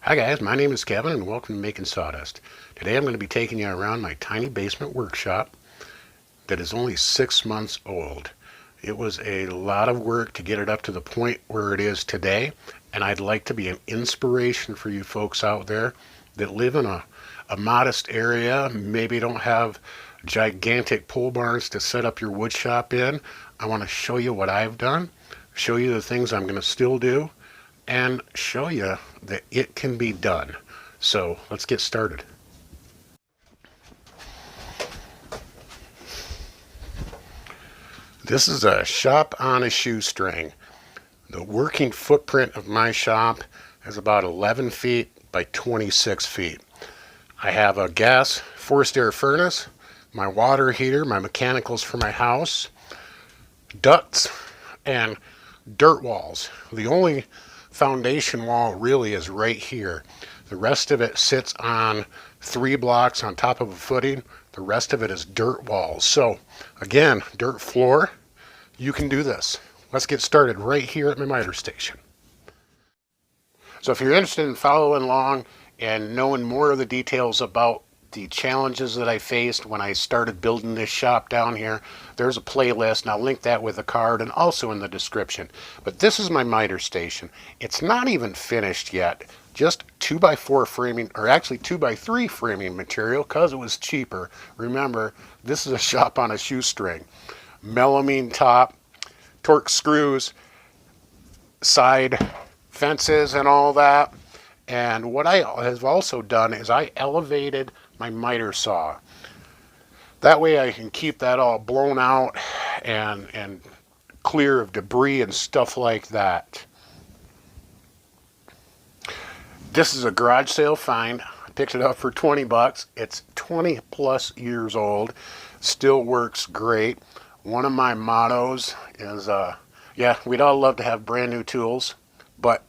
Hi guys, my name is Kevin and welcome to Making Sawdust. Today I'm going to be taking you around my tiny basement workshop that is only 6 months old. It was a lot of work to get it up to the point where it is today, and I'd like to be an inspiration for you folks out there that live in a modest area, maybe don't have gigantic pole barns to set up your wood shop in. I want to show you what I've done, show you the things I'm going to still do, and show you that it can be done. So let's get started. This is a shop on a shoestring. The working footprint of my shop is about 11 feet by 26 feet. I have a gas forced air furnace, my water heater, my mechanicals for my house, ducts, and dirt walls. The only foundation wall really is right here. The rest of it sits on 3 blocks on top of a footing. The rest of it is dirt walls. So again, dirt floor. You can do this. Let's get started right here at my Mitre Station. So if you're interested in following along and knowing more of the details about the challenges that I faced when I started building this shop down here, there's a playlist, and I'll link that with a card and also in the description. But this is my Mitre Station. It's not even finished yet, just 2x4 framing, or actually 2x3 framing material because it was cheaper. Remember, this is a shop on a shoestring. Melamine top, torque screws, side fences and all that. And what I have also done is I elevated my miter saw. That way I can keep that all blown out and clear of debris and stuff like that. This is a garage sale find. I picked it up for 20 bucks. It's 20 plus years old. Still works great. One of my mottos is, yeah, we'd all love to have brand new tools, but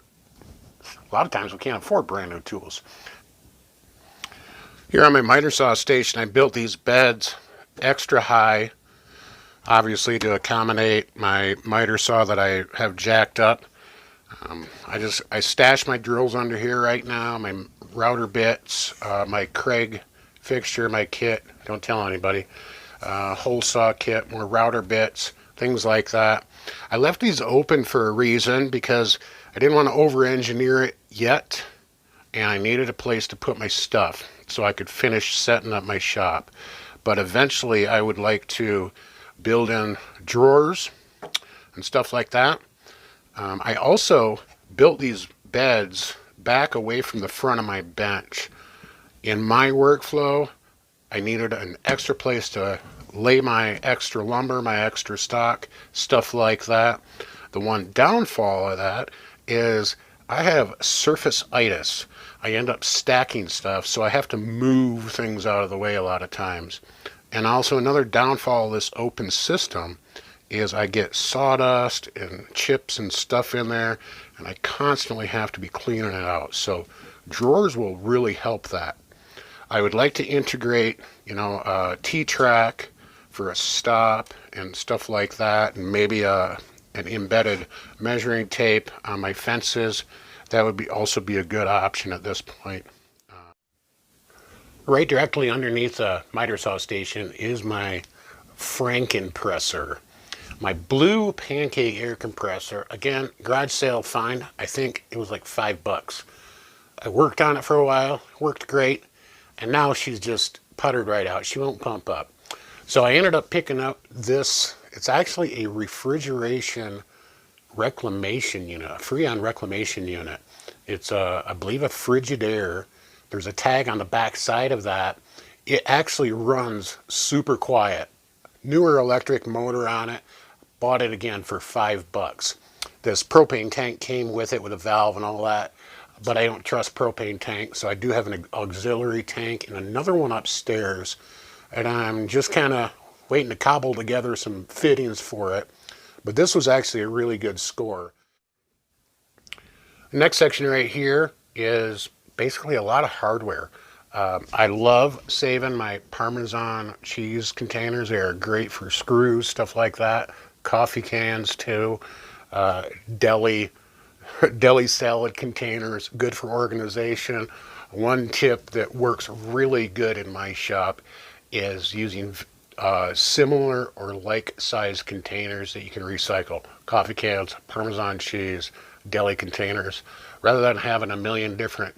a lot of times we can't afford brand new tools. Here on my miter saw station, I built these beds extra high, obviously to accommodate my miter saw that I have jacked up. I stash my drills under here right now, my router bits, my Craig fixture, my kit, don't tell anybody, hole saw kit, more router bits, things like that. I left these open for a reason because I didn't want to over-engineer it yet, and I needed a place to put my stuff so I could finish setting up my shop. But eventually I would like to build in drawers and stuff like that. I also built these beds back away from the front of my bench. In my workflow, I needed an extra place to lay my extra lumber, my extra stock, stuff like that. The one downfall of that is I have surface-itis. I end up stacking stuff, so I have to move things out of the way a lot of times. And also another downfall of this open system is I get sawdust and chips and stuff in there, and I constantly have to be cleaning it out. So drawers will really help that. I would like to integrate, a T-track for a stop and stuff like that, and maybe an embedded measuring tape on my fences. That would also be a good option at this point. Right directly underneath the miter saw station is my Frankenpresser. My blue Pancake Air Compressor. Again, garage sale find. I think it was like $5. I worked on it for a while, worked great, and now she's just puttered right out. She won't pump up. So I ended up picking up this. It's actually a refrigeration reclamation unit, a Freon reclamation unit. It's I believe a Frigidaire. There's a tag on the back side of that. It actually runs super quiet. Newer electric motor on it. Bought it again for $5. This propane tank came with it with a valve and all that, but I don't trust propane tanks, so I do have an auxiliary tank and another one upstairs, and I'm just kind of waiting to cobble together some fittings for it. But this was actually a really good score. The next section right here is basically a lot of hardware. I love saving my Parmesan cheese containers. They are great for screws, stuff like that. Coffee cans too, deli deli salad containers, good for organization. One tip that works really good in my shop is using similar or like size containers that you can recycle. Coffee cans, Parmesan cheese, deli containers. Rather than having a million different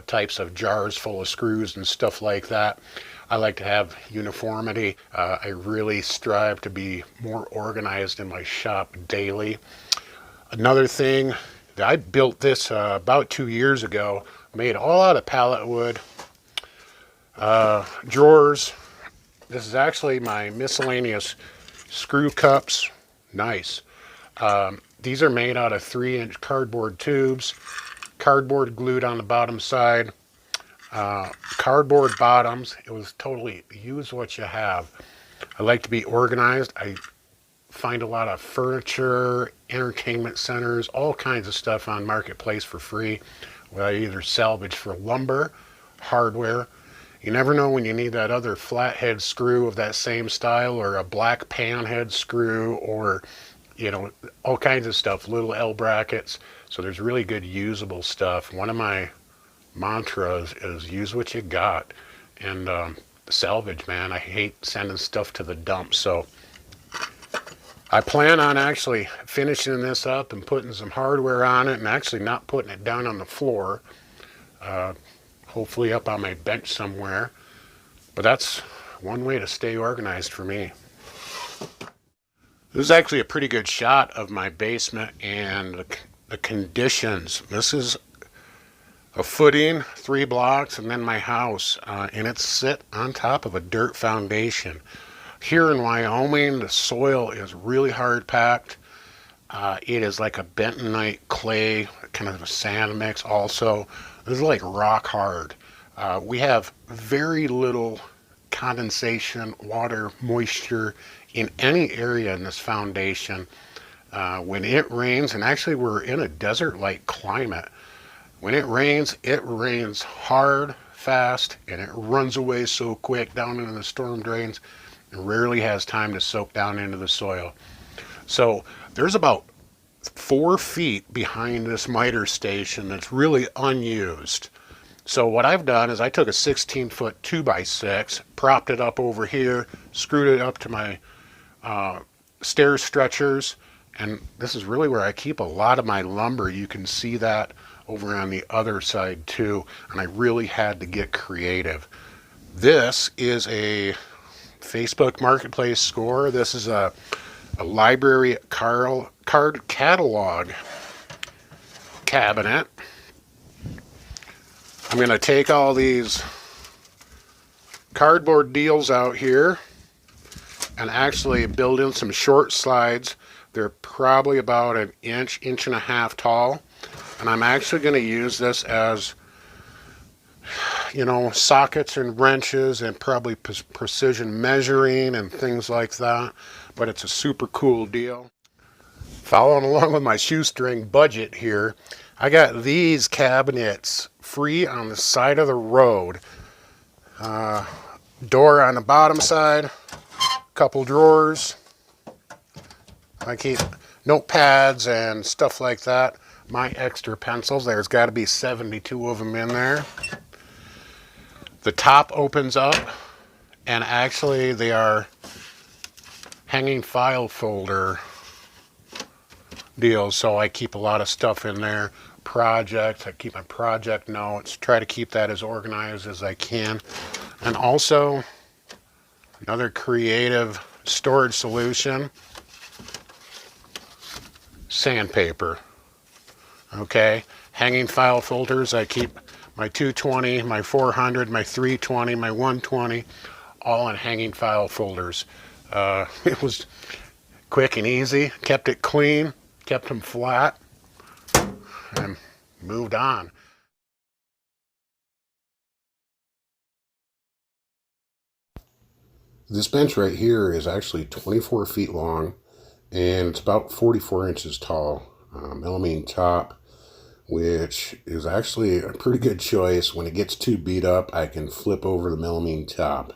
types of jars full of screws and stuff like that, I like to have uniformity. I really strive to be more organized in my shop daily. Another thing, I built this about 2 years ago, made all out of pallet wood. Drawers. This is actually my miscellaneous screw cups. Nice. These are made out of 3-inch cardboard tubes, cardboard glued on the bottom side, cardboard bottoms. It was totally use what you have. I like to be organized. I find a lot of furniture, entertainment centers, all kinds of stuff on Marketplace for free. Well, I either salvage for lumber, hardware. You never know when you need that other flathead screw of that same style, or a black pan head screw, or, you know, all kinds of stuff, little L brackets. So there's really good usable stuff. One of my mantras is use what you got, and salvage, man. I hate sending stuff to the dump. So I plan on actually finishing this up and putting some hardware on it, and actually not putting it down on the floor. Hopefully up on my bench somewhere. But that's one way to stay organized for me. This is actually a pretty good shot of my basement and the conditions. This is a footing, 3 blocks, and then my house. And it's sit on top of a dirt foundation. Here in Wyoming, the soil is really hard packed. It is like a bentonite clay, kind of a sand mix also. This is like rock hard. We have very little condensation, water, moisture in any area in this foundation. When it rains, and actually we're in a desert-like climate, when it rains hard, fast, and it runs away so quick down into the storm drains. It rarely has time to soak down into the soil. So there's about 4 feet behind this Mitre Station that's really unused. So what I've done is I took a 16-foot 2x6, propped it up over here, screwed it up to my stair stretchers, and this is really where I keep a lot of my lumber. You can see that over on the other side too, and I really had to get creative. This is a Facebook Marketplace score. This is a library card catalog cabinet. I'm going to take all these cardboard deals out here and actually build in some short slides. They're probably about an inch, inch and a half tall. And I'm actually going to use this as, you know, sockets and wrenches and probably precision measuring and things like that. But it's a super cool deal. Following along with my shoestring budget here, I got these cabinets free on the side of the road. Door on the bottom side, couple drawers. I keep notepads and stuff like that. My extra pencils, there's got to be 72 of them in there. The top opens up, and actually they are hanging file folder deals, so I keep a lot of stuff in there. Projects, I keep my project notes, try to keep that as organized as I can. And also, another creative storage solution, sandpaper. Okay, hanging file folders, I keep my 220, my 400, my 320, my 120, all in hanging file folders. It was quick and easy, kept it clean, kept them flat, and moved on. This bench right here is actually 24 feet long, and it's about 44 inches tall. Melamine top, which is actually a pretty good choice. When it gets too beat up, I can flip over the melamine top.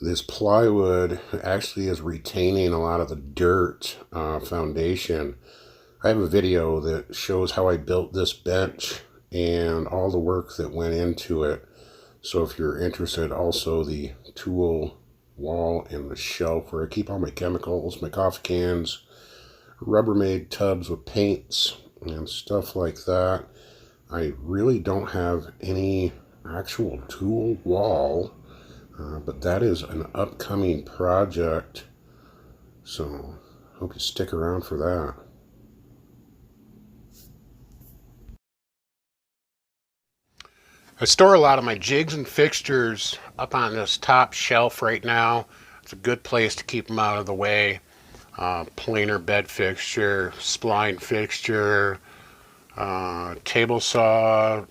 This plywood actually is retaining a lot of the dirt foundation. I have a video that shows how I built this bench and all the work that went into it. So if you're interested, also the tool wall and the shelf where I keep all my chemicals, my coffee cans, Rubbermaid tubs with paints and stuff like that. I really don't have any actual tool wall, but that is an upcoming project. So hope you stick around for that. I store a lot of my jigs and fixtures up on this top shelf right now. It's a good place to keep them out of the way. Planer bed fixture, spline fixture, table saw,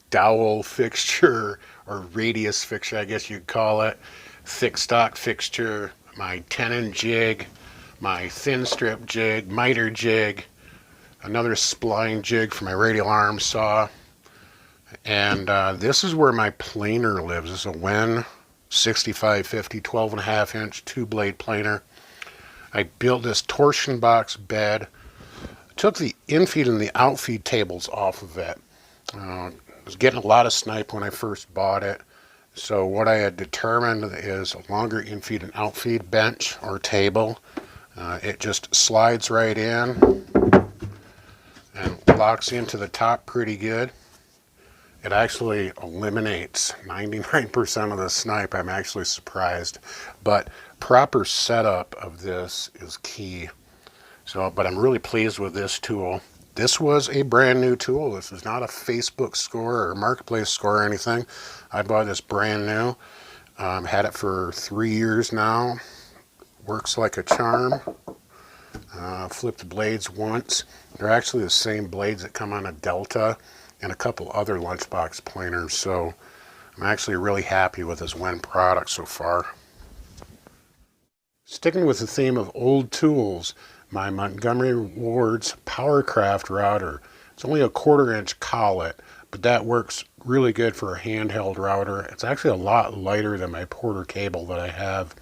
dowel fixture, or radius fixture, I guess you'd call it, thick stock fixture, my tenon jig, my thin strip jig, miter jig, another spline jig for my radial arm saw. And this is where my planer lives. This is a Wen 6550 12.5 inch 2-blade planer. I built this torsion box bed. Took the infeed and the outfeed tables off of it. I was getting a lot of snipe when I first bought it. So what I had determined is a longer infeed and outfeed bench or table. It just slides right in and locks into the top pretty good. It actually eliminates 99% of the snipe. I'm actually surprised. But proper setup of this is key. So, but I'm really pleased with this tool. This was a brand new tool. This is not a Facebook score or Marketplace score or anything. I bought this brand new. Had it for 3 years now. Works like a charm. Flipped blades once. They're actually the same blades that come on a Delta and a couple other lunchbox planers. So I'm actually really happy with this Wen product so far. Sticking with the theme of old tools, my Montgomery Ward's Powercraft router. It's only a 1/4 inch collet, but that works really good for a handheld router. It's actually a lot lighter than my Porter cable that I have.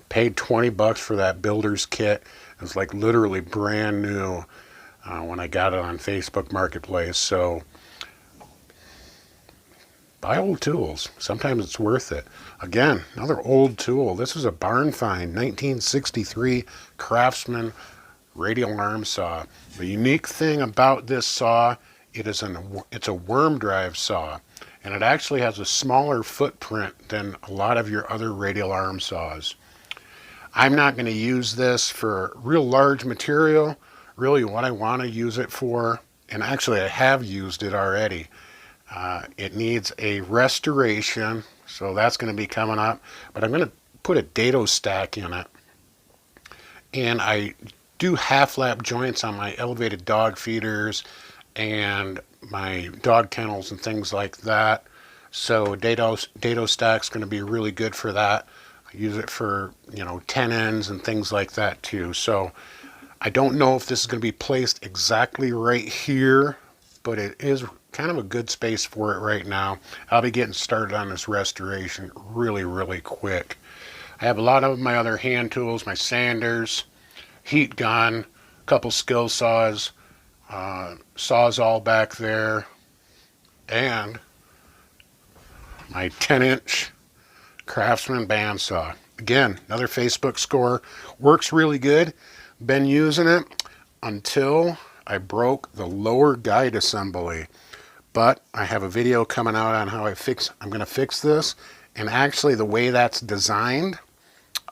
Paid $20 for that builder's kit. It was like literally brand new when I got it on Facebook Marketplace. So buy old tools. Sometimes it's worth it. Again, another old tool. This is a barn find, 1963 Craftsman Radial Arm Saw. The unique thing about this saw, it's a worm drive saw, and it actually has a smaller footprint than a lot of your other radial arm saws. I'm not going to use this for real large material. Really what I want to use it for, and actually I have used it already, it needs a restoration, so that's going to be coming up. But I'm going to put a dado stack in it. And I do half lap joints on my elevated dog feeders and my dog kennels and things like that. So dado stack's going to be really good for that. I use it for, tenons and things like that too. So I don't know if this is going to be placed exactly right here, but it is kind of a good space for it right now. I'll be getting started on this restoration really, really quick. I have a lot of my other hand tools, my sanders, heat gun, a couple Skil saws, Sawzall back there, and my 10-inch Craftsman bandsaw. Again, another Facebook score. Works really good. Been using it until I broke the lower guide assembly. But I have a video coming out on how I'm going to fix this. And actually the way that's designed,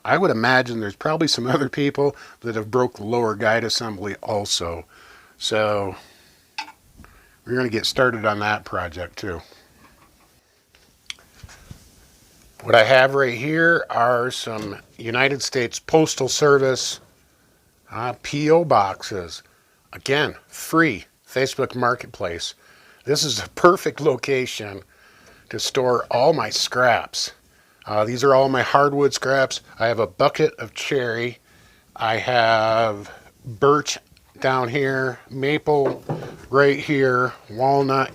I would imagine there's probably some other people that have broke the lower guide assembly also. So we're going to get started on that project too. What I have right here are some United States Postal Service P.O. boxes. Again, free, Facebook Marketplace. This is a perfect location to store all my scraps. These are all my hardwood scraps. I have a bucket of cherry. I have birch down here, maple right here, walnut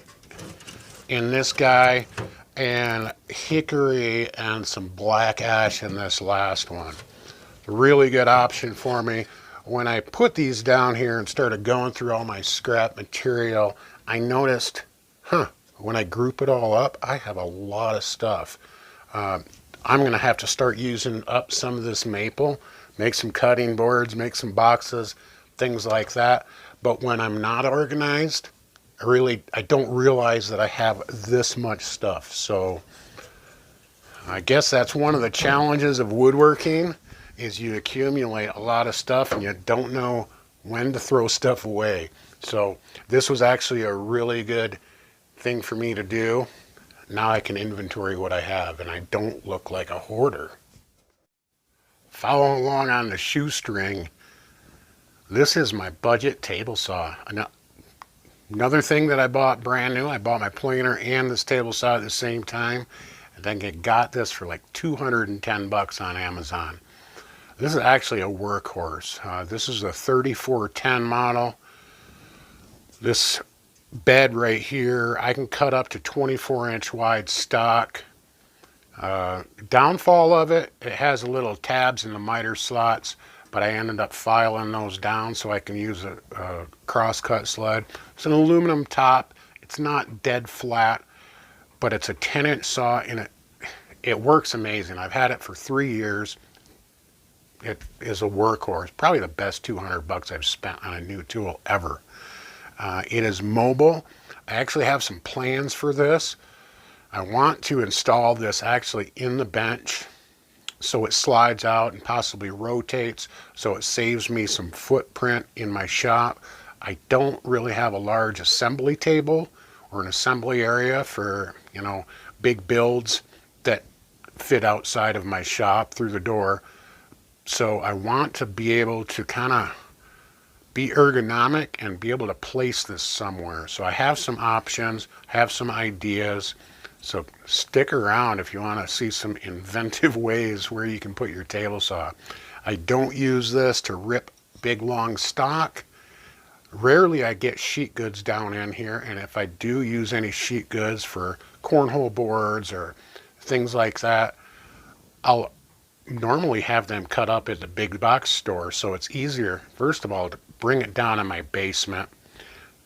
in this guy, and hickory and some black ash in this last one. Really good option for me. when I put these down here and started going through all my scrap material, I noticed, when I group it all up, I have a lot of stuff. I'm going to have to start using up some of this maple, make some cutting boards, make some boxes, things like that. But when I'm not organized, I don't realize that I have this much stuff. So I guess that's one of the challenges of woodworking, is you accumulate a lot of stuff and you don't know when to throw stuff away. So this was actually a really good thing for me to do. Now I can inventory what I have and I don't look like a hoarder. Following along on the shoestring, this is my budget table saw. Another thing that I bought brand new, I bought my planer and this table saw at the same time. I think I got this for like 210 bucks on Amazon. This is actually a workhorse. This is a 3410 model. This bed right here, I can cut up to 24-inch wide stock. Downfall of it, it has a little tabs in the miter slots, but I ended up filing those down so I can use a cross-cut sled. It's an aluminum top. It's not dead flat, but it's a 10-inch saw and it works amazing. I've had it for 3 years. It is a workhorse, probably the best 200 bucks I've spent on a new tool ever. It is mobile. I actually have some plans for this. I want to install this actually in the bench so it slides out and possibly rotates, so it saves me some footprint in my shop. I don't really have a large assembly table or an assembly area for, big builds that fit outside of my shop through the door. So I want to be able to kind of be ergonomic and be able to place this somewhere. So I have some options, have some ideas. So stick around if you want to see some inventive ways where you can put your table saw. I don't use this to rip big long stock. Rarely I get sheet goods down in here, and if I do use any sheet goods for cornhole boards or things like that, I'll normally have them cut up at the big box store, so it's easier, first of all, to bring it down in my basement.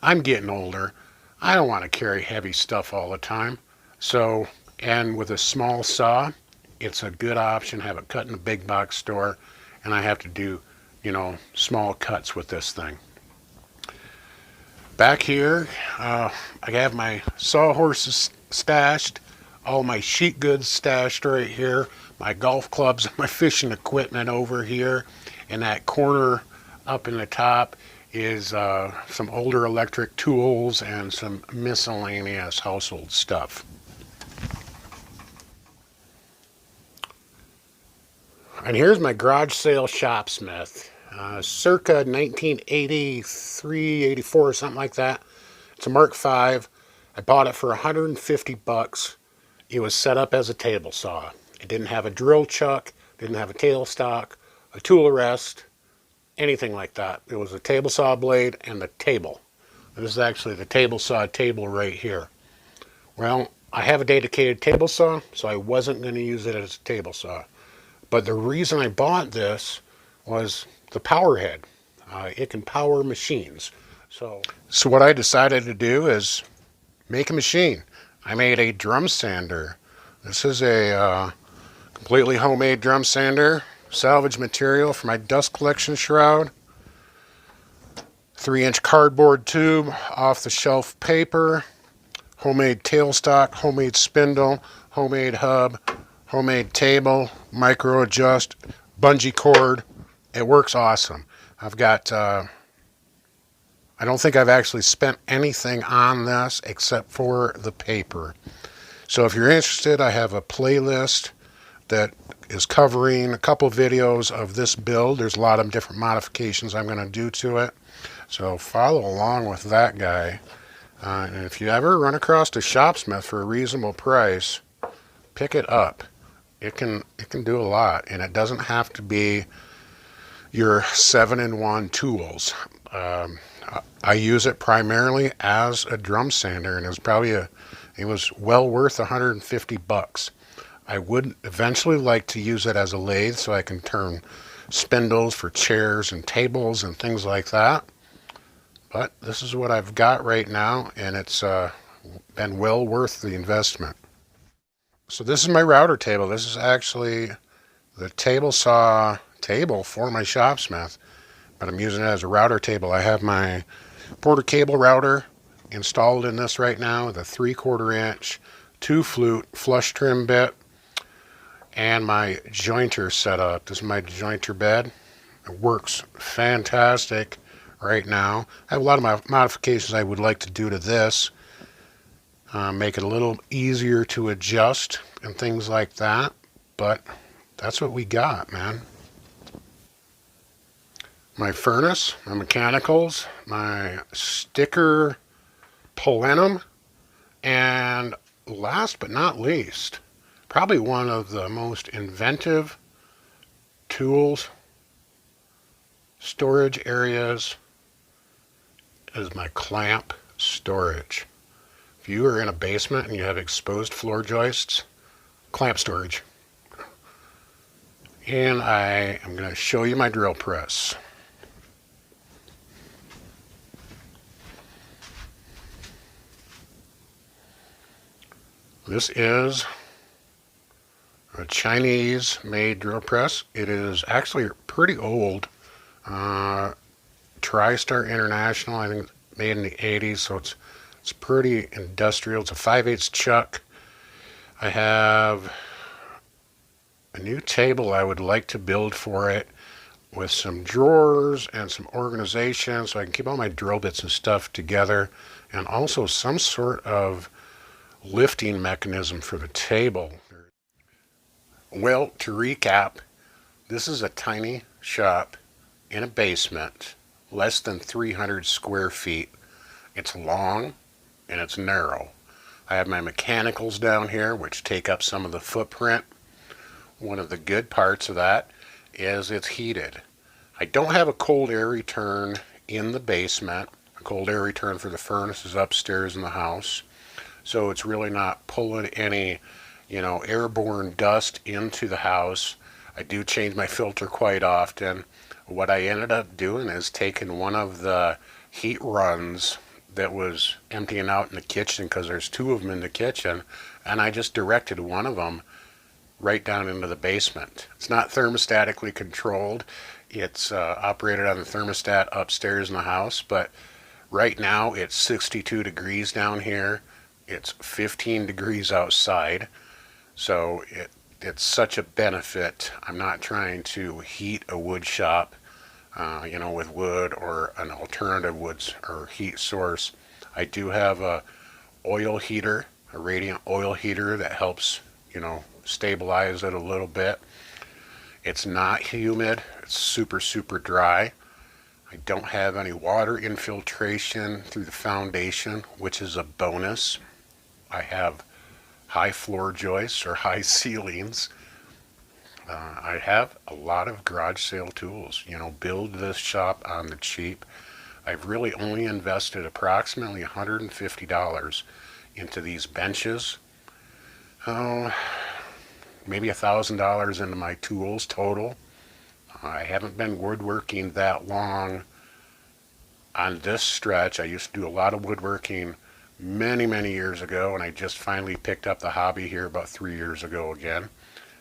I'm getting older. I don't want to carry heavy stuff all the time. So, and with a small saw, it's a good option. Have it cut in a big box store, and I have to do, small cuts with this thing. Back here, I have my sawhorses stashed, all my sheet goods stashed right here, my golf clubs and my fishing equipment over here. In that corner up in the top is some older electric tools and some miscellaneous household stuff. And here's my garage sale Shopsmith, circa 1983, 84, or something like that. It's a Mark V. I bought it for 150 bucks. It was set up as a table saw. It didn't have a drill chuck, didn't have a tailstock, a tool rest, anything like that. It was a table saw blade and the table. This is actually the table saw table right here. Well, I have a dedicated table saw, so I wasn't going to use it as a table saw. But the reason I bought this was the power head. It can power machines. So what I decided to do is make a machine. I made a drum sander. This is a completely homemade drum sander, salvage material for my dust collection shroud. 3-inch cardboard tube, off-the-shelf paper, homemade tailstock, homemade spindle, homemade hub, homemade table, micro adjust, bungee cord. It works awesome. I've got, I don't think I've actually spent anything on this except for the paper. So if you're interested, I have a playlist that is covering a couple videos of this build. There's a lot of different modifications I'm going to do to it. So follow along with that guy. And if you ever run across a Shopsmith for a reasonable price, pick it up. It can do a lot, and it doesn't have to be your 7-in-1 tools. I use it primarily as a drum sander, and it was well worth 150 bucks. I would eventually like to use it as a lathe so I can turn spindles for chairs and tables and things like that. But this is what I've got right now, and it's been well worth the investment. So this is my router table. This is actually the table saw table for my Shopsmith, but I'm using it as a router table. I have my Porter cable router installed in this right now with a 3/4 inch 2-flute flush trim bit and my jointer set up. This is my jointer bed. It works fantastic right now. I have a lot of modifications I would like to do to this. Make it a little easier to adjust and things like that, but that's what we got, man. My furnace, my mechanicals, my sticker plenum, and last but not least, probably one of the most inventive tools storage areas is my clamp storage. If you are in a basement and you have exposed floor joists, clamp storage. And I am going to show you my drill press. This is a Chinese-made drill press. It is actually pretty old. TriStar International, I think it's made in the 80s, so it's pretty industrial. It's a 5/8 chuck. I have a new table I would like to build for it with some drawers and some organization so I can keep all my drill bits and stuff together, and also some sort of lifting mechanism for the table. Well, to recap, this is a tiny shop in a basement, less than 300 square feet. It's long and it's narrow. I have my mechanicals down here, which take up some of the footprint. One of the good parts of that is it's heated. I don't have a cold air return in the basement. A cold air return for the furnace is upstairs in the house. So it's really not pulling any, airborne dust into the house. I do change my filter quite often. What I ended up doing is taking one of the heat runs that was emptying out in the kitchen, because there's 2 of them in the kitchen, and I just directed one of them right down into the basement. It's not thermostatically controlled. It's operated on the thermostat upstairs in the house, but right now it's 62 degrees down here. It's 15 degrees outside, so it's such a benefit. I'm not trying to heat a wood shop, with wood or an alternative woods or heat source. I do have a oil heater, a radiant oil heater that helps, stabilize it a little bit. It's not humid. It's super, super dry. I don't have any water infiltration through the foundation, which is a bonus. I have high floor joists or high ceilings. I have a lot of garage sale tools. Build this shop on the cheap. I've really only invested approximately $150 into these benches. Maybe $1,000 into my tools total. I haven't been woodworking that long on this stretch. I used to do a lot of woodworking many, many years ago, and I just finally picked up the hobby here about 3 years ago again.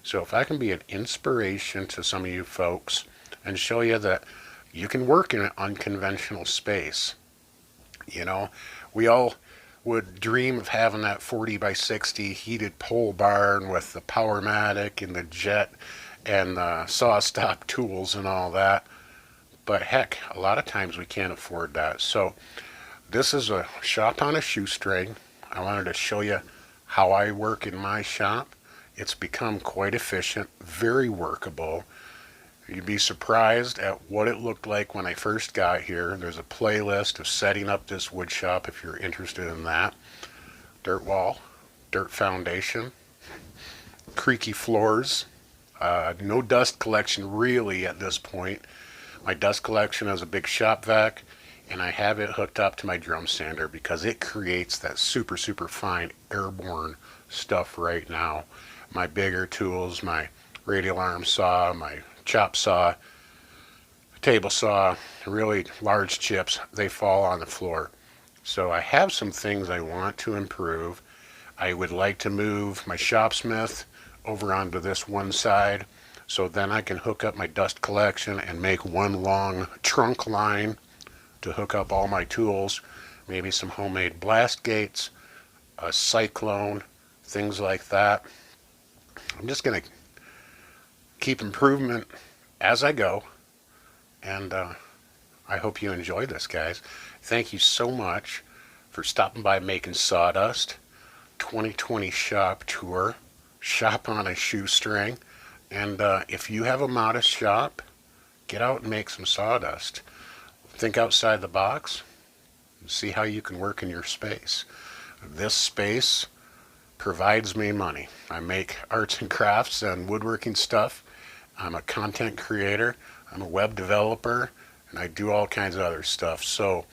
So if I can be an inspiration to some of you folks and show you that you can work in an unconventional space. We all would dream of having that 40x60 heated pole barn with the Powermatic and the jet and the saw stop tools and all that. But heck, a lot of times we can't afford that. So this is a shop on a shoestring. I wanted to show you how I work in my shop. It's become quite efficient, very workable. You'd be surprised at what it looked like when I first got here. There's a playlist of setting up this wood shop if you're interested in that. Dirt wall, dirt foundation, creaky floors, no dust collection really at this point. My dust collection is a big shop vac, and I have it hooked up to my drum sander because it creates that super, super fine airborne stuff right now. My bigger tools, my radial arm saw, my chop saw, table saw, really large chips, they fall on the floor. So I have some things I want to improve. I would like to move my Shopsmith over onto this one side, so then I can hook up my dust collection and make one long trunk line to hook up all my tools, maybe some homemade blast gates, a cyclone, things like that. I'm just going to keep improvement as I go, and I hope you enjoy this, guys. Thank you so much for stopping by Making Sawdust 2020 shop tour, shop on a shoestring. And if you have a modest shop, get out and make some sawdust. Think outside the box and see how you can work in your space. This space provides me money. I make arts and crafts and woodworking stuff. I'm a content creator. I'm a web developer, and I do all kinds of other stuff. So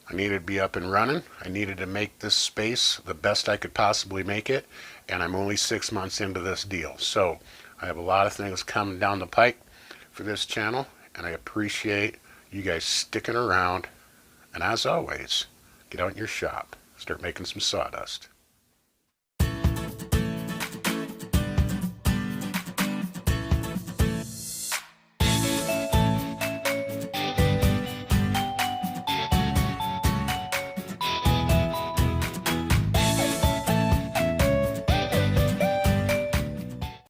I needed to be up and running. I needed to make this space the best I could possibly make it, and I'm only 6 months into this deal. So I have a lot of things coming down the pike for this channel, and I appreciate you guys sticking around. And as always, get out in your shop, start making some sawdust.